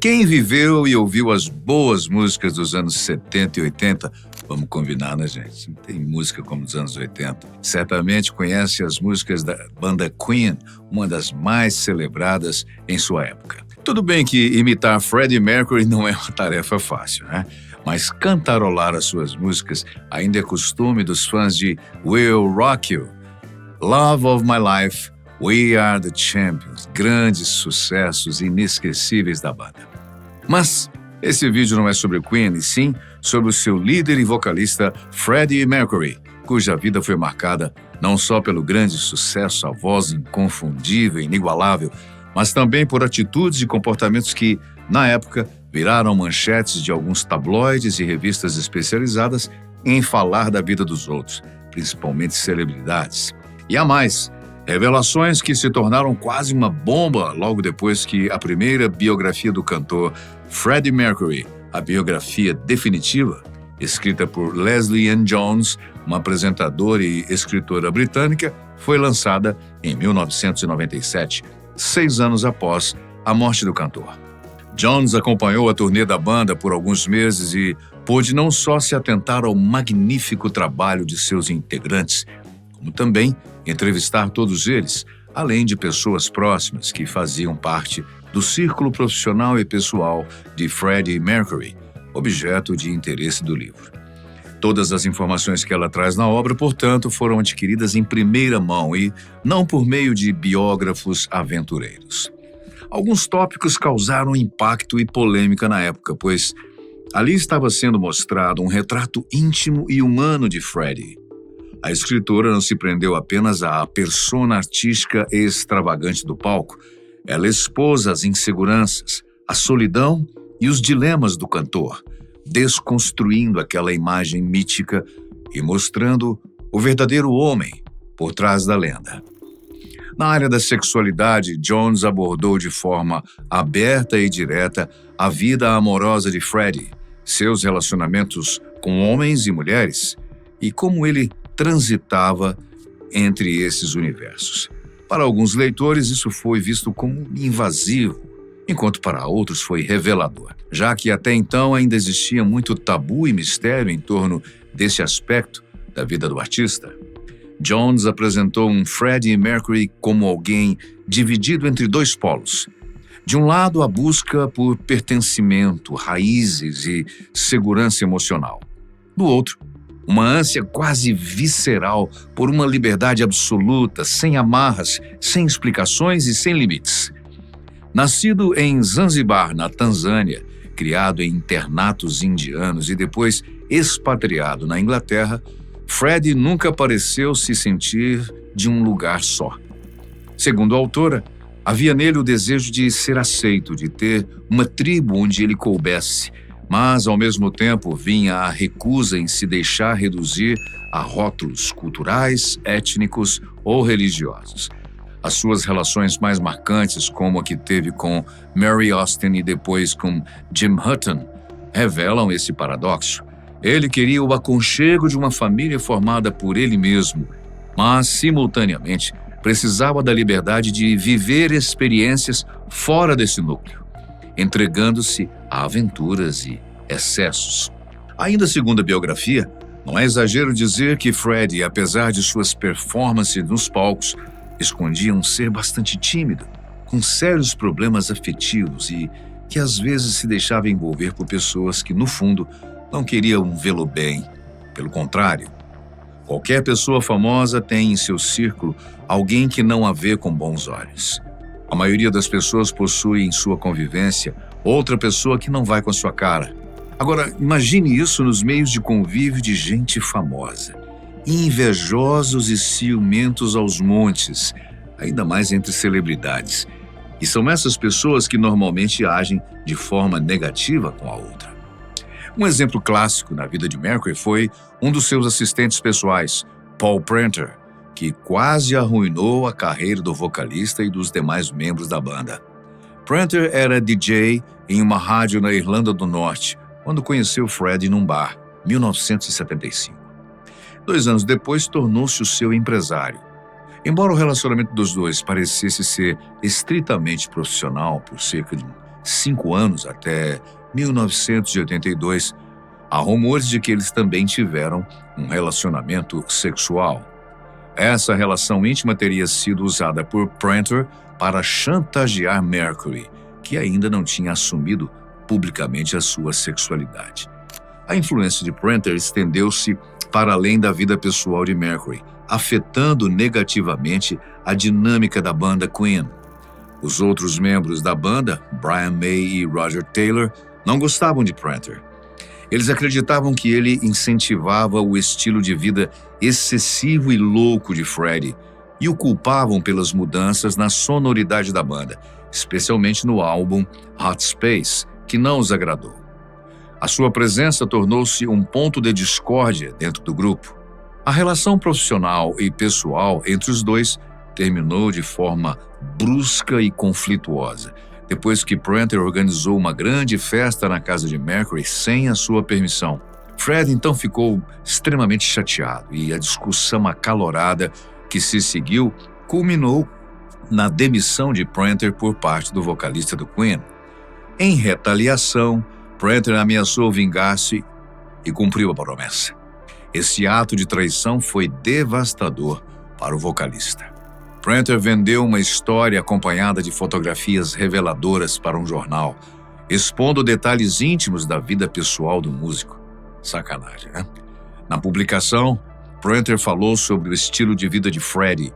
Quem viveu e ouviu as boas músicas dos anos 70 e 80, vamos combinar, né, gente? Não tem música como dos anos 80. Certamente conhece as músicas da banda Queen, uma das mais celebradas em sua época. Tudo bem que imitar Freddie Mercury não é uma tarefa fácil, né? Mas cantarolar as suas músicas ainda é costume dos fãs de Will Rock You, Love of My Life, We Are the Champions, grandes sucessos inesquecíveis da banda. Mas esse vídeo não é sobre Queen, e sim sobre o seu líder e vocalista Freddie Mercury, cuja vida foi marcada não só pelo grande sucesso, a voz inconfundível e inigualável, mas também por atitudes e comportamentos que, na época, viraram manchetes de alguns tabloides e revistas especializadas em falar da vida dos outros, principalmente celebridades. E há mais, revelações que se tornaram quase uma bomba logo depois que a primeira biografia do cantor Freddie Mercury, a biografia definitiva, escrita por Leslie Ann Jones, uma apresentadora e escritora britânica, foi lançada em 1997, 6 anos após a morte do cantor. Jones acompanhou a turnê da banda por alguns meses e pôde não só se atentar ao magnífico trabalho de seus integrantes, como também entrevistar todos eles, além de pessoas próximas que faziam parte do círculo profissional e pessoal de Freddie Mercury, objeto de interesse do livro. Todas as informações que ela traz na obra, portanto, foram adquiridas em primeira mão e não por meio de biógrafos aventureiros. Alguns tópicos causaram impacto e polêmica na época, pois ali estava sendo mostrado um retrato íntimo e humano de Freddie. A escritora não se prendeu apenas à persona artística e extravagante do palco. Ela expôs as inseguranças, a solidão e os dilemas do cantor, desconstruindo aquela imagem mítica e mostrando o verdadeiro homem por trás da lenda. Na área da sexualidade, Jones abordou de forma aberta e direta a vida amorosa de Freddie, seus relacionamentos com homens e mulheres e como ele transitava entre esses universos. Para alguns leitores, isso foi visto como invasivo, enquanto para outros foi revelador, já que até então ainda existia muito tabu e mistério em torno desse aspecto da vida do artista. Jones apresentou um Freddie Mercury como alguém dividido entre dois polos. De um lado, a busca por pertencimento, raízes e segurança emocional. Do outro, uma ânsia quase visceral por uma liberdade absoluta, sem amarras, sem explicações e sem limites. Nascido em Zanzibar, na Tanzânia, criado em internatos indianos e depois expatriado na Inglaterra, Freddie nunca pareceu se sentir de um lugar só. Segundo a autora, havia nele o desejo de ser aceito, de ter uma tribo onde ele coubesse, mas, ao mesmo tempo, vinha a recusa em se deixar reduzir a rótulos culturais, étnicos ou religiosos. As suas relações mais marcantes, como a que teve com Mary Austin e depois com Jim Hutton, revelam esse paradoxo. Ele queria o aconchego de uma família formada por ele mesmo, mas, simultaneamente, precisava da liberdade de viver experiências fora desse núcleo, entregando-se a aventuras e excessos. Ainda segundo a biografia, não é exagero dizer que Freddie, apesar de suas performances nos palcos, escondia um ser bastante tímido, com sérios problemas afetivos e que às vezes se deixava envolver por pessoas que, no fundo, não queriam vê-lo bem. Pelo contrário, qualquer pessoa famosa tem em seu círculo alguém que não a vê com bons olhos. A maioria das pessoas possui em sua convivência outra pessoa que não vai com a sua cara. Agora, imagine isso nos meios de convívio de gente famosa. Invejosos e ciumentos aos montes, ainda mais entre celebridades. E são essas pessoas que normalmente agem de forma negativa com a outra. Um exemplo clássico na vida de Mercury foi um dos seus assistentes pessoais, Paul Prenter, que quase arruinou a carreira do vocalista e dos demais membros da banda. Prenter era DJ em uma rádio na Irlanda do Norte, quando conheceu Freddie num bar, 1975. 2 anos depois, tornou-se o seu empresário. Embora o relacionamento dos dois parecesse ser estritamente profissional por cerca 5 anos, até 1982, há rumores de que eles também tiveram um relacionamento sexual. Essa relação íntima teria sido usada por Prenter para chantagear Mercury, que ainda não tinha assumido publicamente a sua sexualidade. A influência de Prenter estendeu-se para além da vida pessoal de Mercury, afetando negativamente a dinâmica da banda Queen. Os outros membros da banda, Brian May e Roger Taylor, não gostavam de Prenter. Eles acreditavam que ele incentivava o estilo de vida excessivo e louco de Freddie e o culpavam pelas mudanças na sonoridade da banda, especialmente no álbum Hot Space, que não os agradou. A sua presença tornou-se um ponto de discórdia dentro do grupo. A relação profissional e pessoal entre os dois terminou de forma brusca e conflituosa, depois que Prenter organizou uma grande festa na casa de Mercury sem a sua permissão. Fred então ficou extremamente chateado e a discussão acalorada que se seguiu culminou na demissão de Prenter por parte do vocalista do Queen. Em retaliação, Prenter ameaçou vingar-se e cumpriu a promessa. Esse ato de traição foi devastador para o vocalista. Prenter vendeu uma história acompanhada de fotografias reveladoras para um jornal, expondo detalhes íntimos da vida pessoal do músico. Sacanagem, né? Na publicação, Prenter falou sobre o estilo de vida de Freddie.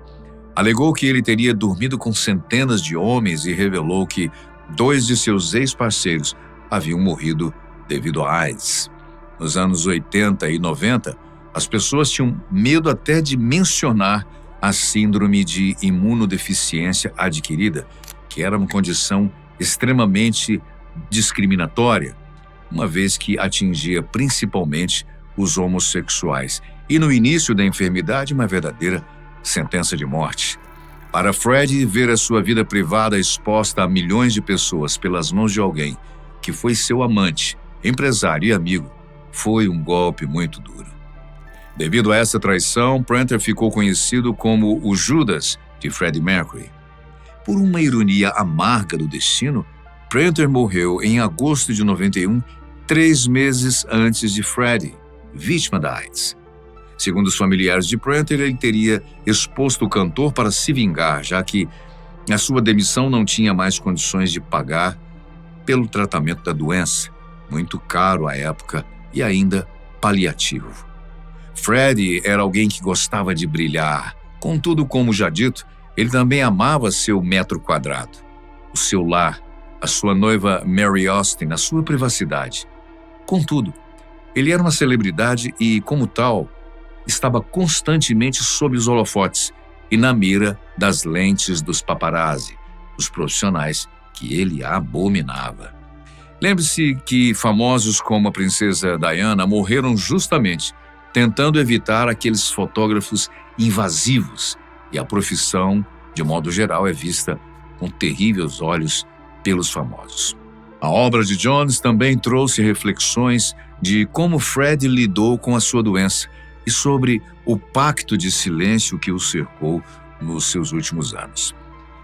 Alegou que ele teria dormido com centenas de homens e revelou que 2 de seus ex-parceiros haviam morrido devido a AIDS. Nos anos 80 e 90, as pessoas tinham medo até de mencionar a síndrome de imunodeficiência adquirida, que era uma condição extremamente discriminatória, uma vez que atingia principalmente os homossexuais, e no início da enfermidade uma verdadeira sentença de morte. Para Freddie, ver a sua vida privada exposta a milhões de pessoas pelas mãos de alguém que foi seu amante, empresário e amigo, foi um golpe muito duro. Devido a essa traição, Prenter ficou conhecido como o Judas de Freddie Mercury. Por uma ironia amarga do destino, Prenter morreu em agosto de 91, 3 meses antes de Freddie, vítima da AIDS. Segundo os familiares de Prenter, ele teria exposto o cantor para se vingar, já que a sua demissão não tinha mais condições de pagar pelo tratamento da doença, muito caro à época e ainda paliativo. Freddie era alguém que gostava de brilhar. Contudo, como já dito, ele também amava seu metro quadrado, o seu lar, a sua noiva Mary Austin, a sua privacidade. Contudo, ele era uma celebridade e, como tal, estava constantemente sob os holofotes e na mira das lentes dos paparazzi, os profissionais que ele abominava. Lembre-se que famosos como a princesa Diana morreram justamente tentando evitar aqueles fotógrafos invasivos, e a profissão, de modo geral, é vista com terríveis olhos pelos famosos. A obra de Jones também trouxe reflexões de como Freddie lidou com a sua doença e sobre o pacto de silêncio que o cercou nos seus últimos anos.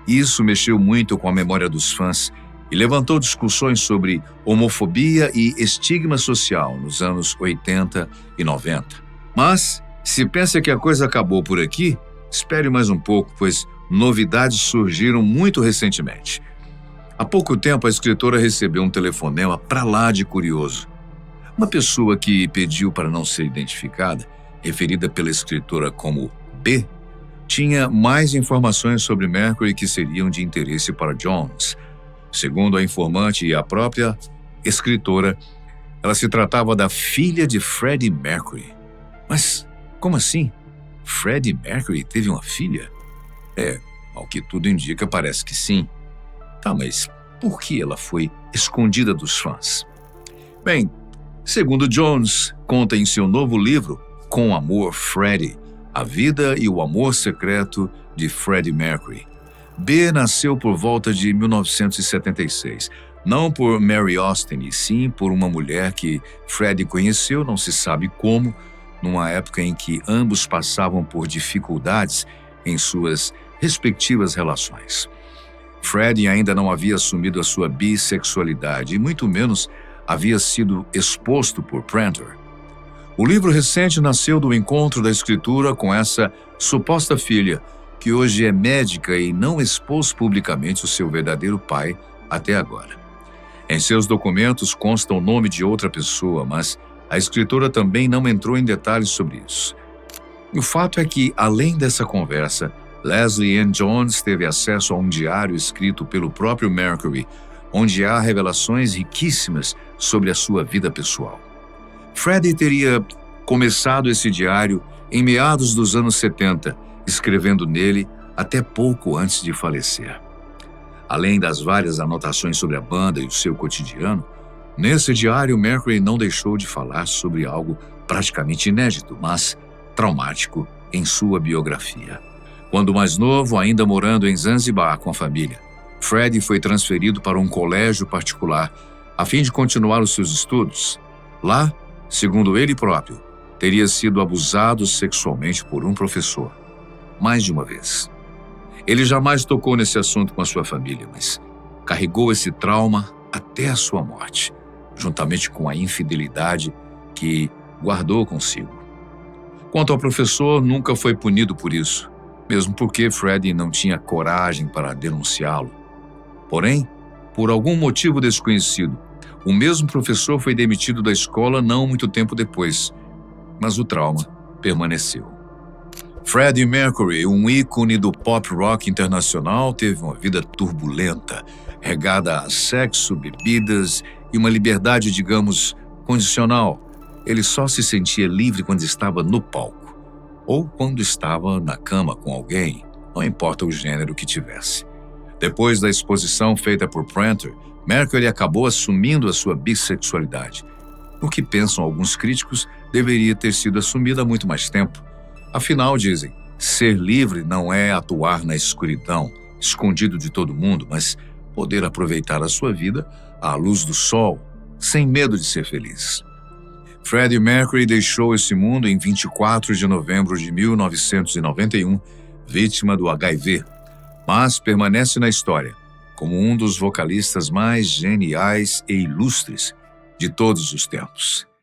Isso mexeu muito com a memória dos fãs e levantou discussões sobre homofobia e estigma social nos anos 80 e 90. Mas, se pensa que a coisa acabou por aqui, espere mais um pouco, pois novidades surgiram muito recentemente. Há pouco tempo, a escritora recebeu um telefonema pra lá de curioso. Uma pessoa que pediu para não ser identificada, referida pela escritora como B, tinha mais informações sobre Mercury que seriam de interesse para Jones. Segundo a informante e a própria escritora, ela se tratava da filha de Freddie Mercury. Mas como assim? Freddie Mercury teve uma filha? Ao que tudo indica, parece que sim. Tá, mas por que ela foi escondida dos fãs? Bem, segundo Jones, conta em seu novo livro, Com Amor, Freddie, a vida e o amor secreto de Freddie Mercury. B nasceu por volta de 1976, não por Mary Austin, e sim por uma mulher que Freddie conheceu, não se sabe como, numa época em que ambos passavam por dificuldades em suas respectivas relações. Freddie ainda não havia assumido a sua bissexualidade e muito menos havia sido exposto por Prenter. O livro recente nasceu do encontro da escritura com essa suposta filha, que hoje é médica e não expôs publicamente o seu verdadeiro pai até agora. Em seus documentos consta o nome de outra pessoa, mas a escritora também não entrou em detalhes sobre isso. O fato é que, além dessa conversa, Leslie Ann Jones teve acesso a um diário escrito pelo próprio Mercury, onde há revelações riquíssimas sobre a sua vida pessoal. Freddie teria começado esse diário em meados dos anos 70, escrevendo nele até pouco antes de falecer. Além das várias anotações sobre a banda e o seu cotidiano, nesse diário Mercury não deixou de falar sobre algo praticamente inédito, mas traumático em sua biografia. Quando mais novo, ainda morando em Zanzibar com a família, Freddie foi transferido para um colégio particular a fim de continuar os seus estudos. Lá, segundo ele próprio, teria sido abusado sexualmente por um professor, mais de uma vez. Ele jamais tocou nesse assunto com a sua família, mas carregou esse trauma até a sua morte, juntamente com a infidelidade que guardou consigo. Quanto ao professor, nunca foi punido por isso, mesmo porque Freddie não tinha coragem para denunciá-lo. Porém, por algum motivo desconhecido, o mesmo professor foi demitido da escola não muito tempo depois, mas o trauma permaneceu. Freddie Mercury, um ícone do pop rock internacional, teve uma vida turbulenta, regada a sexo, bebidas e uma liberdade, digamos, condicional. Ele só se sentia livre quando estava no palco, ou quando estava na cama com alguém, não importa o gênero que tivesse. Depois da exposição feita por Prenter, Mercury acabou assumindo a sua bissexualidade. O que pensam alguns críticos deveria ter sido assumida há muito mais tempo. Afinal, dizem, ser livre não é atuar na escuridão, escondido de todo mundo, mas poder aproveitar a sua vida à luz do sol, sem medo de ser feliz. Freddie Mercury deixou esse mundo em 24 de novembro de 1991, vítima do HIV, mas permanece na história como um dos vocalistas mais geniais e ilustres de todos os tempos.